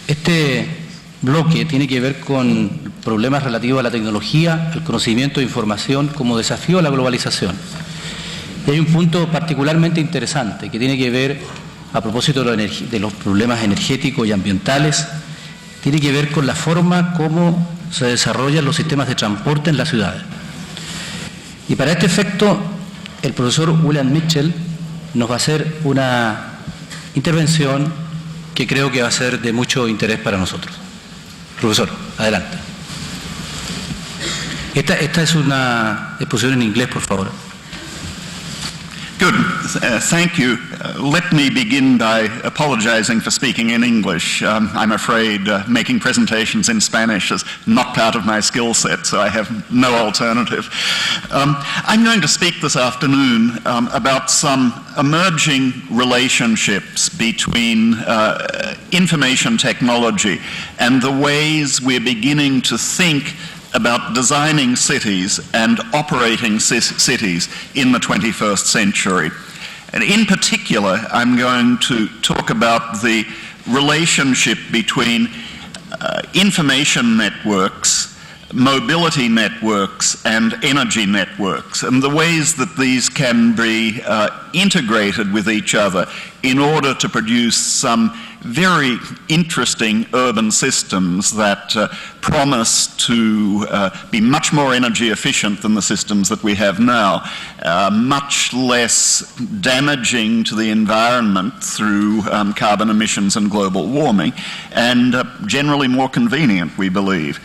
Este bloque tiene que ver con problemas relativos a la tecnología, al conocimiento de información como desafío a la globalización. Y hay un punto particularmente interesante que tiene que ver, a propósito de los problemas energéticos y ambientales, tiene que ver con la forma como se desarrollan los sistemas de transporte en las ciudades. Y para este efecto, el profesor William Mitchell nos va a hacer una intervención que creo que va a ser de mucho interés para nosotros. Profesor, adelante. Esta es una exposición en inglés, por favor. Good. Thank you. Let me begin by apologizing for speaking in English. I'm afraid making presentations in Spanish is not part of my skill set, so I have no alternative. I'm going to speak this afternoon about some emerging relationships between information technology and the ways we're beginning to think about designing cities and operating cities in the 21st century. And in particular, I'm going to talk about the relationship between information networks, mobility networks, and energy networks, and the ways that these can be integrated with each other in order to produce some very interesting urban systems that promise to be much more energy efficient than the systems that we have now, much less damaging to the environment through carbon emissions and global warming, and generally more convenient, we believe.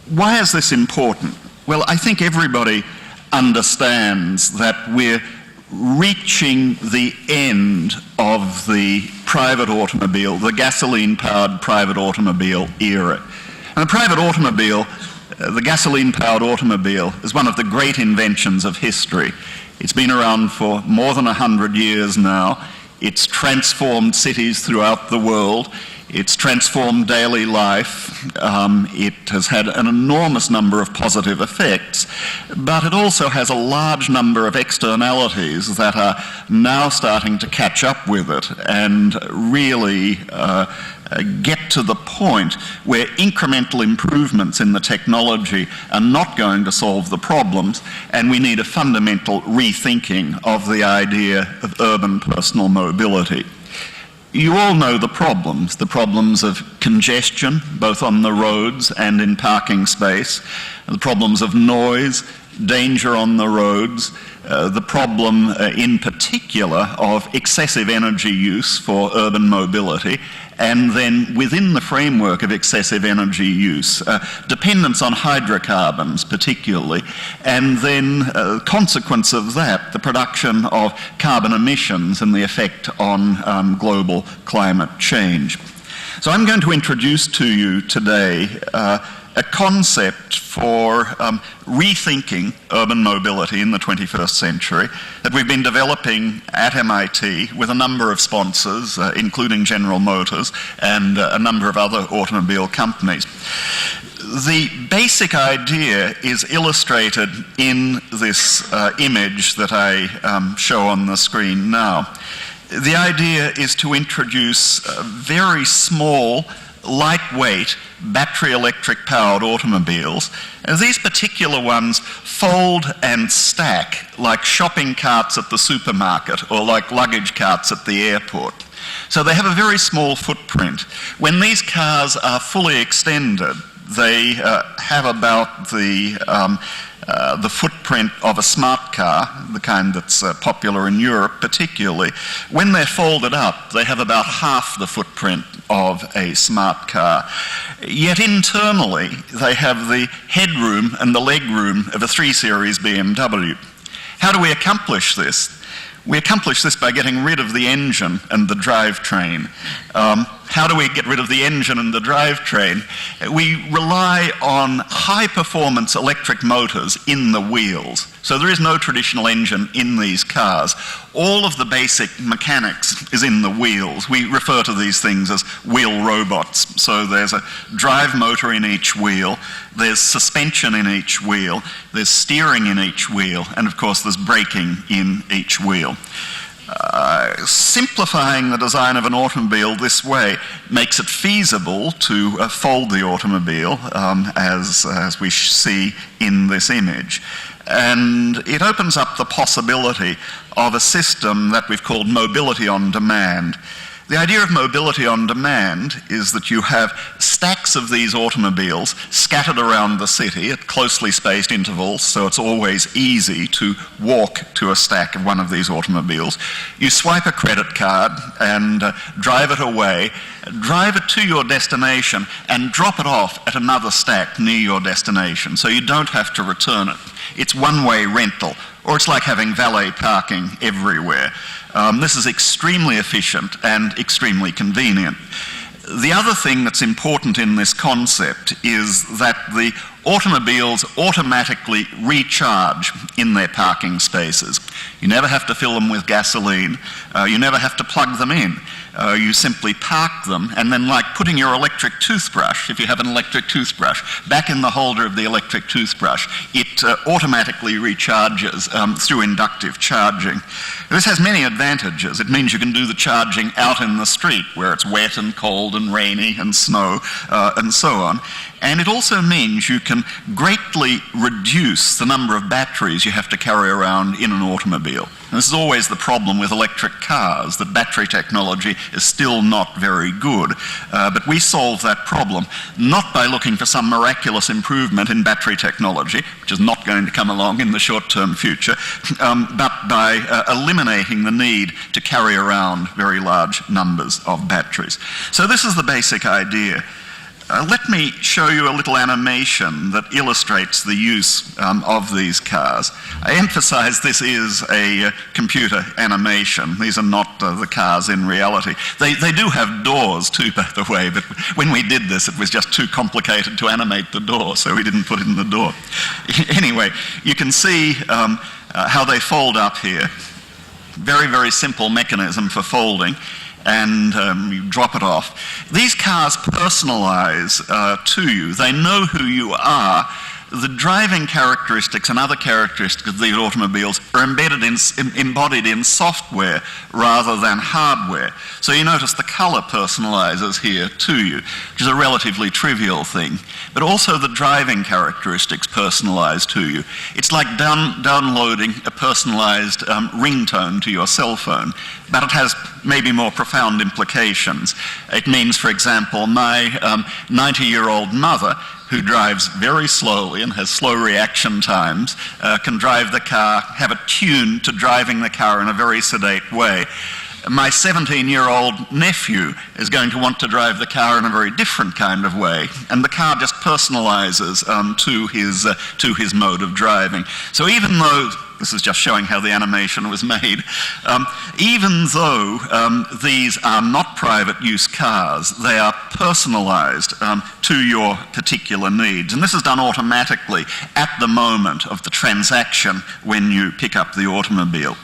Why is this important? Well, I think everybody understands that we're reaching the end of the private automobile, the gasoline-powered private automobile era. And the private automobile, the gasoline-powered automobile, is one of the great inventions of history. It's been around for more than 100 years now. It's transformed cities throughout the world. It's transformed daily life. It has had an enormous number of positive effects, but it also has a large number of externalities that are now starting to catch up with it and really get to the point where incremental improvements in the technology are not going to solve the problems, and we need a fundamental rethinking of the idea of urban personal mobility. You all know the problems of congestion, both on the roads and in parking space, the problems of noise, danger on the roads, the problem in particular of excessive energy use for urban mobility, and then within the framework of excessive energy use, dependence on hydrocarbons particularly, and then consequence of that, the production of carbon emissions and the effect on global climate change. So I'm going to introduce to you today a concept for rethinking urban mobility in the 21st century that we've been developing at MIT with a number of sponsors, including General Motors and a number of other automobile companies. The basic idea is illustrated in this image that I show on the screen now. The idea is to introduce very small, lightweight, battery electric powered automobiles. And these particular ones fold and stack like shopping carts at the supermarket or like luggage carts at the airport. So they have a very small footprint. When these cars are fully extended, they have about the footprint of a smart car, the kind that's popular in Europe particularly. When they're folded up, they have about half the footprint of a smart car. Yet internally, they have the headroom and the legroom of a 3 Series BMW. How do we accomplish this? We accomplish this by getting rid of the engine and the drivetrain. How do we get rid of the engine and the drivetrain? We rely on high-performance electric motors in the wheels. So there is no traditional engine in these cars. All of the basic mechanics is in the wheels. We refer to these things as wheel robots. So there's a drive motor in each wheel, there's suspension in each wheel, there's steering in each wheel, and of course there's braking in each wheel. Simplifying the design of an automobile this way makes it feasible to fold the automobile, as we see in this image. And it opens up the possibility of a system that we've called mobility on demand. The idea of mobility on demand is that you have stacks of these automobiles scattered around the city at closely spaced intervals, so it's always easy to walk to a stack of one of these automobiles. You swipe a credit card and drive it away, drive it to your destination and drop it off at another stack near your destination, so you don't have to return it. It's one-way rental, or it's like having valet parking everywhere. This is extremely efficient and extremely convenient. The other thing that's important in this concept is that the automobiles automatically recharge in their parking spaces. You never have to fill them with gasoline. You never have to plug them in. You simply park them, and then, like putting your electric toothbrush, if you have an electric toothbrush, back in the holder of the electric toothbrush, it automatically recharges through inductive charging. This has many advantages. It means you can do the charging out in the street where it's wet and cold and rainy and snow and so on. And it also means you can greatly reduce the number of batteries you have to carry around in an automobile. And this is always the problem with electric cars, that battery technology is still not very good. But we solve that problem not by looking for some miraculous improvement in battery technology, which is not going to come along in the short-term future, but by eliminating the need to carry around very large numbers of batteries. So this is the basic idea. Let me show you a little animation that illustrates the use of these cars. I emphasize this is a computer animation. These are not the cars in reality. They do have doors too, by the way, but when we did this, it was just too complicated to animate the door, so we didn't put in the door. Anyway, you can see how they fold up here. Very, very simple mechanism for folding. And you drop it off. These cars personalize to you. They know who you are. The driving characteristics and other characteristics of these automobiles are embodied in software rather than hardware. So you notice the color personalizes here to you, which is a relatively trivial thing. But also the driving characteristics personalize to you. It's like downloading a personalized ringtone to your cell phone, but it has maybe more profound implications. It means, for example, my 90-year-old mother, who drives very slowly and has slow reaction times, can drive the car, have it tuned to driving the car in a very sedate way. My 17-year-old nephew is going to want to drive the car in a very different kind of way, and the car just personalizes to his mode of driving. So even though, this is just showing how the animation was made, even though these are not private use cars, they are personalized to your particular needs. And this is done automatically at the moment of the transaction when you pick up the automobile.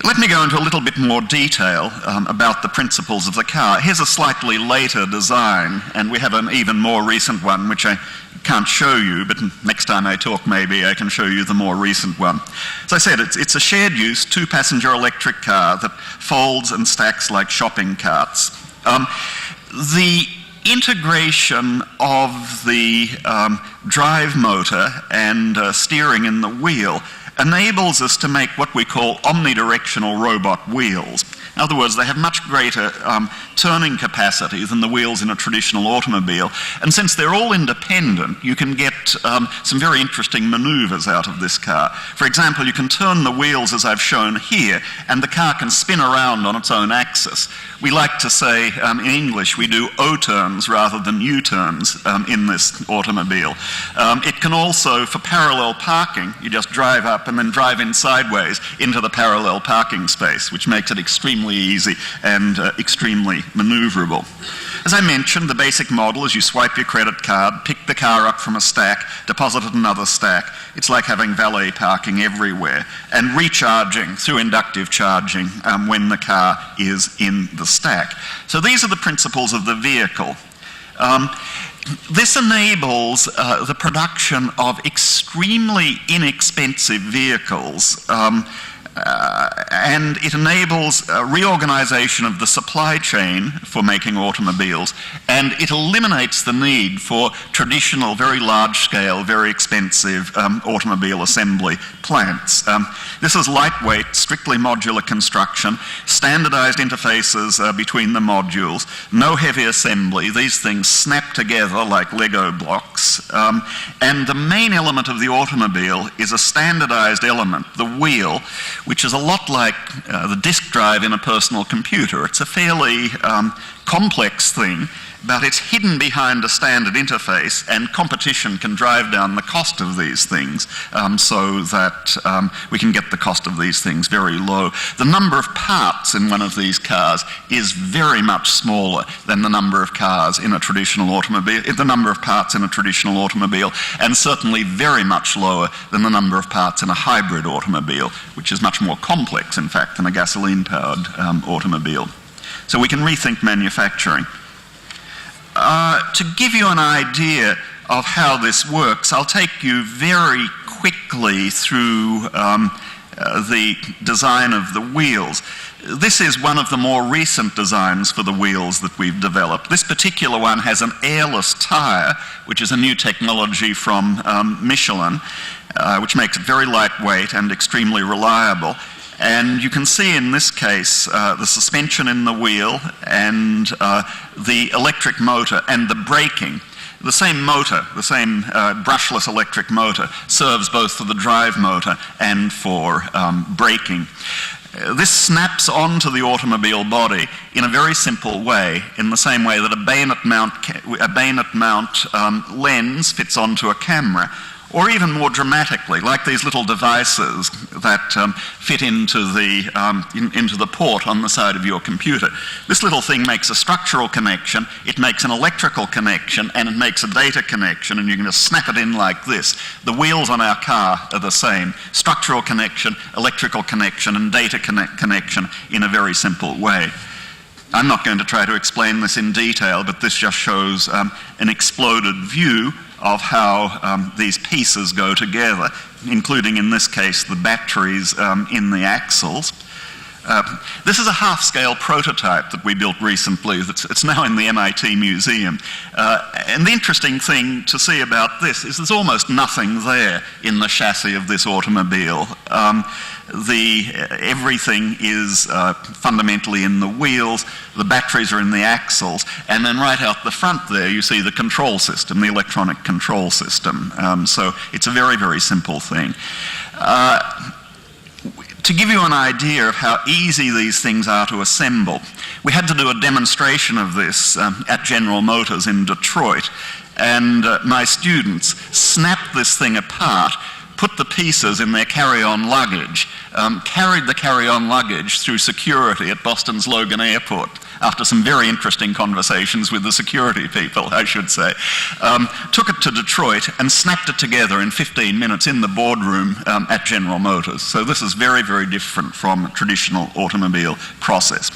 Let me go into a little bit more detail about the principles of the car. Here's a slightly later design, and we have an even more recent one, which I can't show you, but next time I talk maybe I can show you the more recent one. As I said, it's a shared use, two-passenger electric car that folds and stacks like shopping carts. The integration of the drive motor and steering in the wheel enables us to make what we call omnidirectional robot wheels. In other words, they have much greater turning capacity than the wheels in a traditional automobile. And since they're all independent, you can get some very interesting maneuvers out of this car. For example, you can turn the wheels as I've shown here, and the car can spin around on its own axis. We like to say, in English, we do O-turns rather than U-turns in this automobile. It can also, for parallel parking, you just drive up and then drive in sideways into the parallel parking space, which makes it extremely easy and extremely maneuverable. As I mentioned, the basic model is you swipe your credit card, pick the car up from a stack, deposit it in another stack. It's like having valet parking everywhere, and recharging through inductive charging when the car is in the stack. So these are the principles of the vehicle. This enables the production of extremely inexpensive vehicles, and it enables reorganization of the supply chain for making automobiles, and it eliminates the need for traditional, very large-scale, very expensive automobile assembly plants. This is lightweight, strictly modular construction, standardized interfaces between the modules, no heavy assembly. These things snap together like Lego blocks, and the main element of the automobile is a standardized element, the wheel, which is a lot like the disk drive in a personal computer. It's a fairly complex thing, but it's hidden behind a standard interface, and competition can drive down the cost of these things so that we can get the cost of these things very low. The number of parts in one of these cars is very much smaller than the number of cars in a traditional automobile, the number of parts in a traditional automobile, and certainly very much lower than the number of parts in a hybrid automobile, which is much more complex, in fact, than a gasoline-powered automobile. So we can rethink manufacturing. To give you an idea of how this works, I'll take you very quickly through the design of the wheels. This is one of the more recent designs for the wheels that we've developed. This particular one has an airless tire, which is a new technology from Michelin, which makes it very lightweight and extremely reliable. And you can see in this case the suspension in the wheel and the electric motor and the braking. The same motor, the same brushless electric motor, serves both for the drive motor and for braking. This snaps onto the automobile body in a very simple way, in the same way that a bayonet mount lens fits onto a camera, or even more dramatically, like these little devices that fit into the port on the side of your computer. This little thing makes a structural connection, it makes an electrical connection, and it makes a data connection, and you can just snap it in like this. The wheels on our car are the same. Structural connection, electrical connection, and data connection in a very simple way. I'm not going to try to explain this in detail, but this just shows an exploded view of how these pieces go together, including in this case the batteries in the axles. This is a half-scale prototype that we built recently. It's now in the MIT Museum. And the interesting thing to see about this is there's almost nothing there in the chassis of this automobile. Everything is fundamentally in the wheels, the batteries are in the axles, and then right out the front there you see the control system, the electronic control system. So it's a very, very simple thing. To give you an idea of how easy these things are to assemble, we had to do a demonstration of this at General Motors in Detroit, and my students snapped this thing apart, put the pieces in their carry-on luggage, carried the carry-on luggage through security at Boston's Logan Airport, after some very interesting conversations with the security people, I should say, took it to Detroit and snapped it together in 15 minutes in the boardroom at General Motors. So this is very, very different from a traditional automobile process.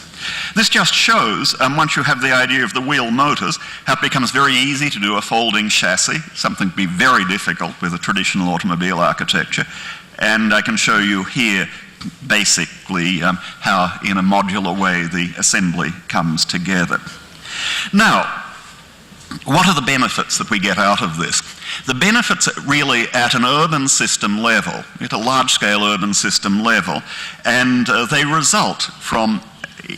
This just shows, once you have the idea of the wheel motors, how it becomes very easy to do a folding chassis, something to be very difficult with a traditional automobile architecture. And I can show you here basically how in a modular way the assembly comes together. Now, what are the benefits that we get out of this? The benefits are really at an urban system level, at a large-scale urban system level, and they result from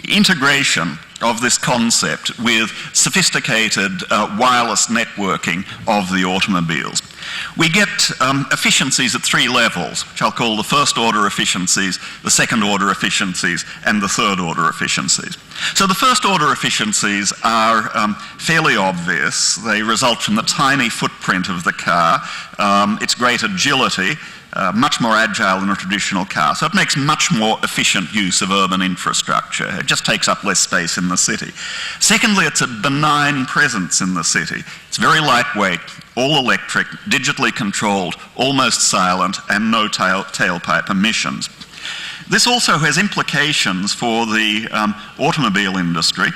integration of this concept with sophisticated wireless networking of the automobiles. We get efficiencies at three levels, which I'll call the first-order efficiencies, the second-order efficiencies, and the third-order efficiencies. So the first-order efficiencies are fairly obvious. They result from the tiny footprint of the car, its great agility, much more agile than a traditional car. So it makes much more efficient use of urban infrastructure. It just takes up less space in the city. Secondly, it's a benign presence in the city. It's very lightweight, all electric, digitally controlled, almost silent, and no tailpipe emissions. This also has implications for the automobile industry.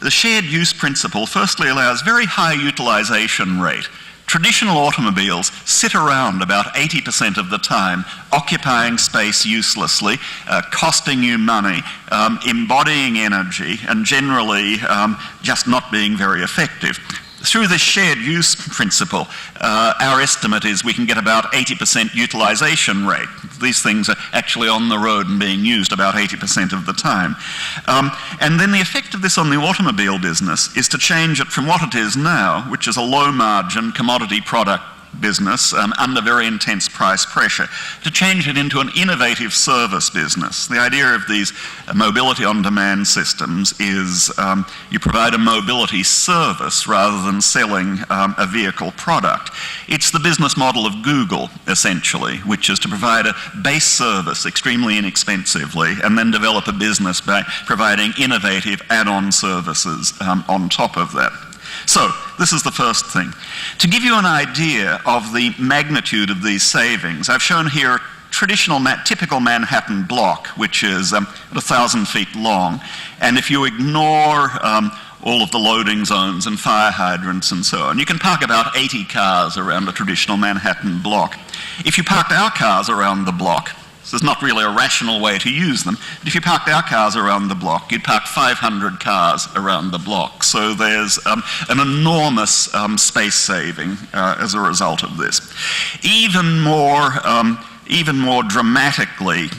The shared use principle firstly allows very high utilization rate. Traditional automobiles sit around about 80% of the time, occupying space uselessly, costing you money, embodying energy, and generally just not being very effective. Through this shared use principle, our estimate is we can get about 80% utilization rate. These things are actually on the road and being used about 80% of the time. And then the effect of this on the automobile business is to change it from what it is now, which is a low-margin commodity product business under very intense price pressure, to change it into an innovative service business. The idea of these mobility on-demand systems is you provide a mobility service rather than selling a vehicle product. It's the business model of Google, essentially, which is to provide a base service extremely inexpensively and then develop a business by providing innovative add-on services on top of that. So, this is the first thing. To give you an idea of the magnitude of these savings, I've shown here a traditional, typical Manhattan block, which is 1,000 feet long, and if you ignore all of the loading zones and fire hydrants and so on, you can park about 80 cars around a traditional Manhattan block. If you parked our cars around the block, so there's not really a rational way to use them, but if you parked our cars around the block, you'd park 500 cars around the block. So there's an enormous space saving as a result of this. Even more dramatically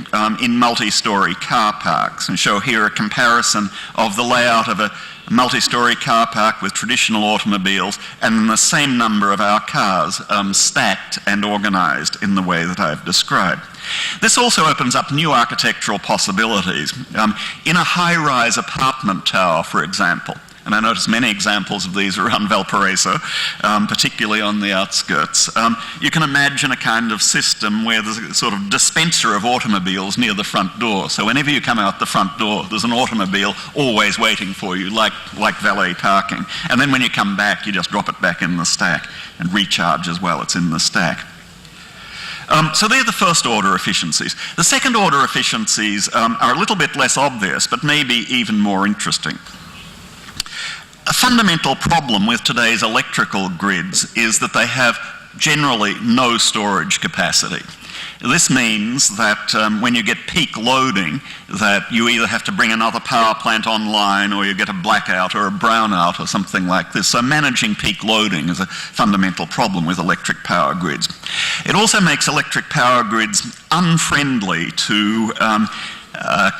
in multi-story car parks, and show here a comparison of the layout of a multi-story car park with traditional automobiles and the same number of our cars stacked and organised in the way that I've described. This also opens up new architectural possibilities. In a high-rise apartment tower, for example, and I notice many examples of these around Valparaíso, particularly on the outskirts. You can imagine a kind of system where there's a sort of dispenser of automobiles near the front door. So whenever you come out the front door, there's an automobile always waiting for you, like valet parking. And then when you come back, you just drop it back in the stack and recharge as well, it's in the stack. So they're the first order efficiencies. The second order efficiencies are a little bit less obvious, but maybe even more interesting. A fundamental problem with today's electrical grids is that they have generally no storage capacity. This means that when you get peak loading, that you either have to bring another power plant online or you get a blackout or a brownout or something like this. So managing peak loading is a fundamental problem with electric power grids. It also makes electric power grids unfriendly to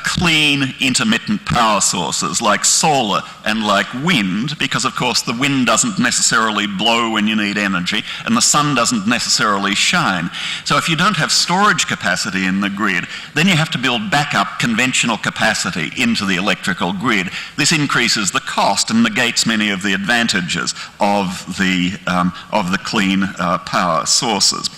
clean intermittent power sources like solar and like wind, because of course the wind doesn't necessarily blow when you need energy and the sun doesn't necessarily shine. So if you don't have storage capacity in the grid, then you have to build backup conventional capacity into the electrical grid. This increases the cost and negates many of the advantages of the clean power sources.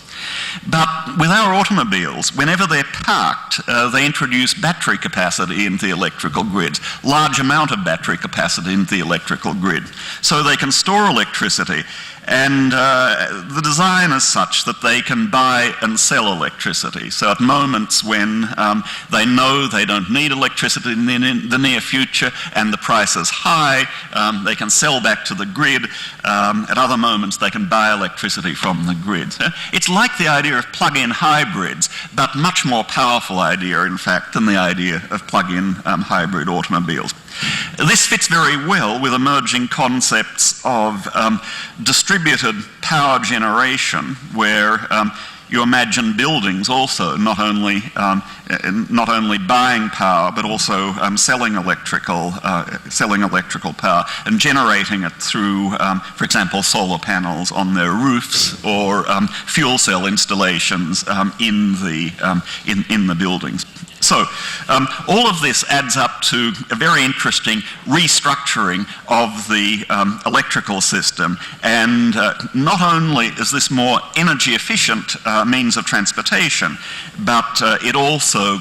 But with our automobiles, whenever they're parked, they introduce battery capacity into the electrical grids, large amount of battery capacity into the electrical grid. So they can store electricity, and the design is such that they can buy and sell electricity. So at moments when they know they don't need electricity in the near future and the price is high, they can sell back to the grid. At other moments they can buy electricity from the grid. It's like the idea of plug-in hybrids, but much more powerful idea, in fact, than the idea of plug-in hybrid automobiles. This fits very well with emerging concepts of distributed power generation, where you imagine buildings also not only buying power but also selling electrical power and generating it through, for example, solar panels on their roofs or fuel cell installations in the buildings. So, all of this adds up to a very interesting restructuring of the electrical system, and not only is this more energy efficient means of transportation, but it also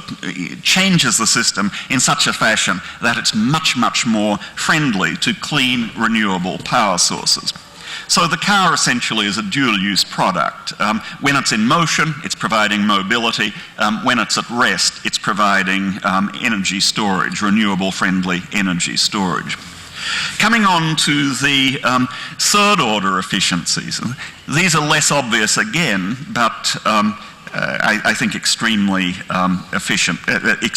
changes the system in such a fashion that it's much, much more friendly to clean, renewable power sources. So the car essentially is a dual-use product. When it's in motion, it's providing mobility. When it's at rest, it's providing energy storage, renewable-friendly energy storage. Coming on to the third order efficiencies. These are less obvious again, but I think extremely efficient,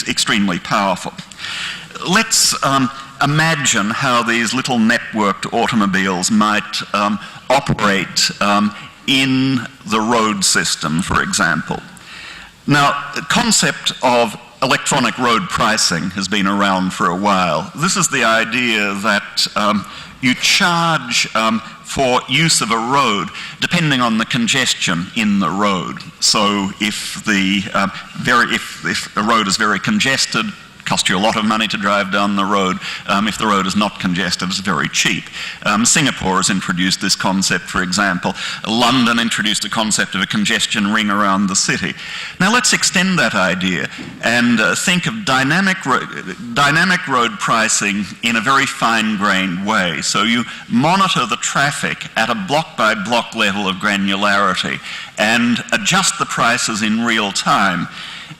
extremely powerful. Let's imagine how these little networked automobiles might operate in the road system, for example. Now, the concept of electronic road pricing has been around for a while. This is the idea that you charge for use of a road depending on the congestion in the road. So if if a road is very congested, cost you a lot of money to drive down the road. If the road is not congested, it's very cheap. Singapore has introduced this concept, for example. London introduced a concept of a congestion ring around the city. Now let's extend that idea and think of dynamic road pricing in a very fine-grained way. So you monitor the traffic at a block-by-block level of granularity and adjust the prices in real time.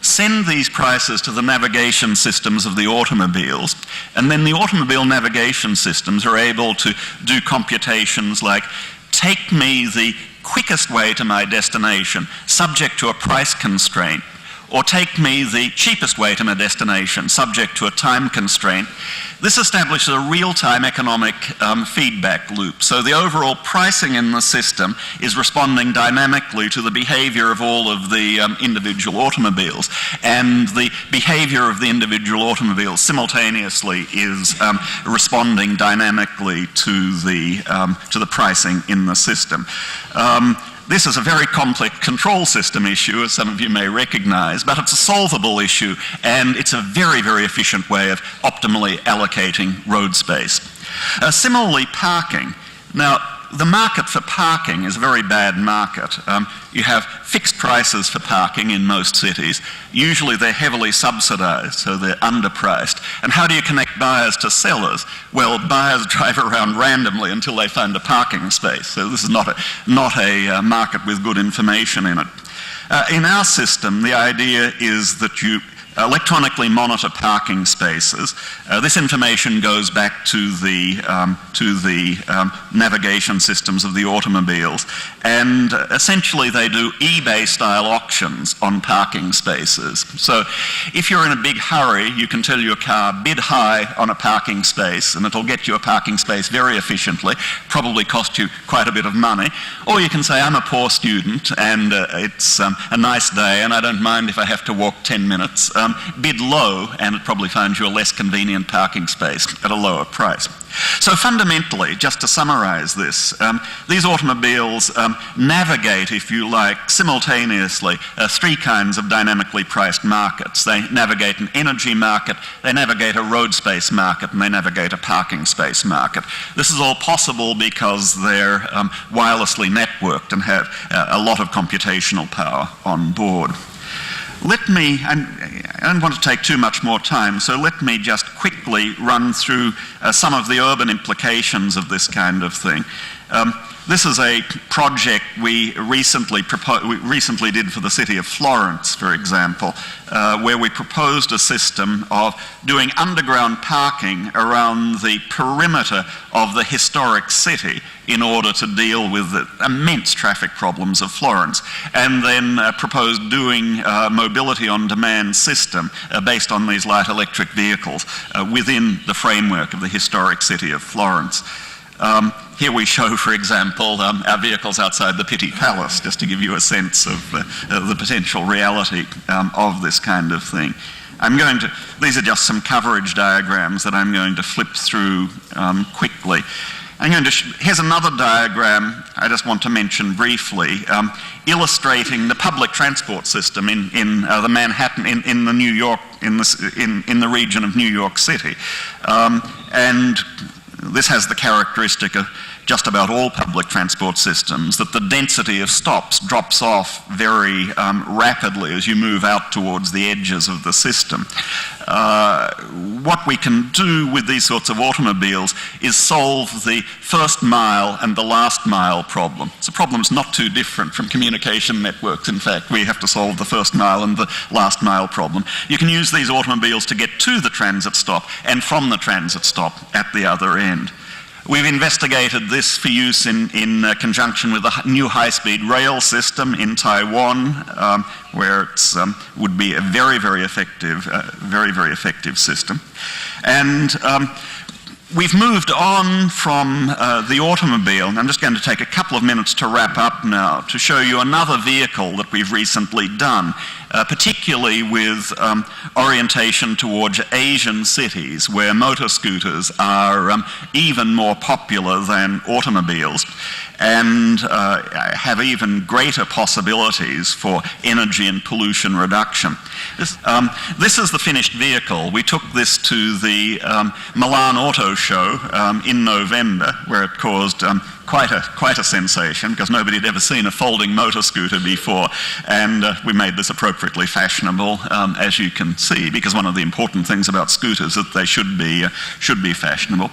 Send these prices to the navigation systems of the automobiles, and then the automobile navigation systems are able to do computations like, take me the quickest way to my destination, subject to a price constraint, or take me the cheapest way to my destination, subject to a time constraint. This establishes a real-time economic feedback loop. So the overall pricing in the system is responding dynamically to the behavior of all of the individual automobiles. And the behavior of the individual automobiles simultaneously is responding dynamically to the pricing in the system. This is a very complex control system issue, as some of you may recognize, but it's a solvable issue, and it's a very, very efficient way of optimally allocating road space. Similarly, parking. Now, the market for parking is a very bad market. You have fixed prices for parking in most cities. Usually they're heavily subsidized, so they're underpriced. And how do you connect buyers to sellers? Well, buyers drive around randomly until they find a parking space. So this is not a market with good information in it. In our system, the idea is that you electronically monitor parking spaces. This information goes back to the navigation systems of the automobiles, and essentially they do eBay-style auctions on parking spaces. So if you're in a big hurry, you can tell your car, bid high on a parking space, and it'll get you a parking space very efficiently, probably cost you quite a bit of money. Or you can say, I'm a poor student, and it's a nice day, and I don't mind if I have to walk 10 minutes. Bid low, and it probably finds you a less convenient parking space at a lower price. So fundamentally, just to summarize this, these automobiles navigate, if you like, simultaneously three kinds of dynamically priced markets. They navigate an energy market, they navigate a road space market, and they navigate a parking space market. This is all possible because they're wirelessly networked and have a lot of computational power on board. I don't want to take too much more time, so let me just quickly run through some of the urban implications of this kind of thing. This is a project we recently did for the city of Florence, for example, where we proposed a system of doing underground parking around the perimeter of the historic city in order to deal with the immense traffic problems of Florence, and then proposed doing a mobility on demand system based on these light electric vehicles within the framework of the historic city of Florence. Here we show, for example, our vehicles outside the Pitti Palace, just to give you a sense of the potential reality of this kind of thing. These are just some coverage diagrams that I'm going to flip through quickly. Here's another diagram I just want to mention briefly, illustrating the public transport system in the Manhattan, in the New York, in the region of New York City, and this has the characteristic of just about all public transport systems, that the density of stops drops off very rapidly as you move out towards the edges of the system. What we can do with these sorts of automobiles is solve the first mile and the last mile problem. It's a problem that's not too different from communication networks. In fact, we have to solve the first mile and the last mile problem. You can use these automobiles to get to the transit stop and from the transit stop at the other end. We've investigated this for use in conjunction with a new high-speed rail system in Taiwan, where it would be a very, very effective system. And we've moved on from the automobile, and I'm just going to take a couple of minutes to wrap up now to show you another vehicle that we've recently done, particularly with orientation towards Asian cities where motor scooters are even more popular than automobiles and have even greater possibilities for energy and pollution reduction. This is the finished vehicle. We took this to the Milan Auto Show in November, where it caused quite a sensation because nobody had ever seen a folding motor scooter before, and we made this appropriately fashionable, as you can see, because one of the important things about scooters is that they should be fashionable.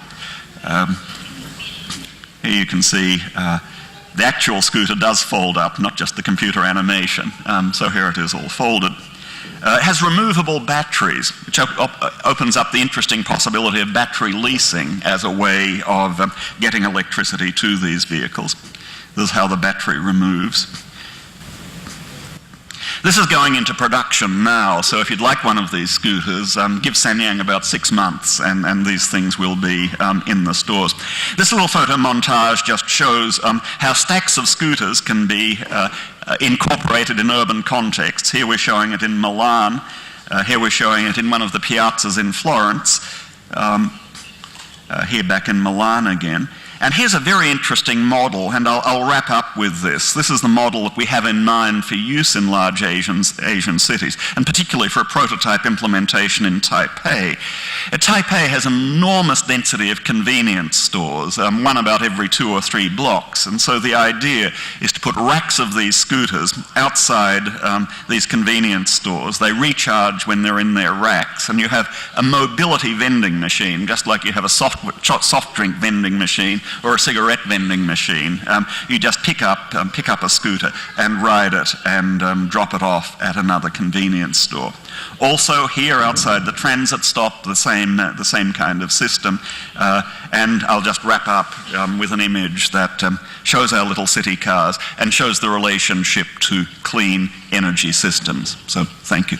Here you can see the actual scooter does fold up, not just the computer animation. So here it is all folded. It has removable batteries, which opens up the interesting possibility of battery leasing as a way of getting electricity to these vehicles. This is how the battery removes. This is going into production now, so if you'd like one of these scooters, give Sanyang about 6 months and these things will be in the stores. This little photo montage just shows how stacks of scooters can be incorporated in urban contexts. Here we're showing it in Milan, here we're showing it in one of the piazzas in Florence, here back in Milan again. And here's a very interesting model, and I'll wrap up with this. This is the model that we have in mind for use in large Asian cities, and particularly for a prototype implementation in Taipei. Taipei has an enormous density of convenience stores, one about every 2 or 3 blocks, and so the idea is to put racks of these scooters outside these convenience stores. They recharge when they're in their racks, and you have a mobility vending machine, just like you have a soft drink vending machine or a cigarette vending machine. You just pick up a scooter and ride it and drop it off at another convenience store. Also here outside the transit stop, the same kind of system. And I'll just wrap up with an image that shows our little city cars and shows the relationship to clean energy systems. So thank you.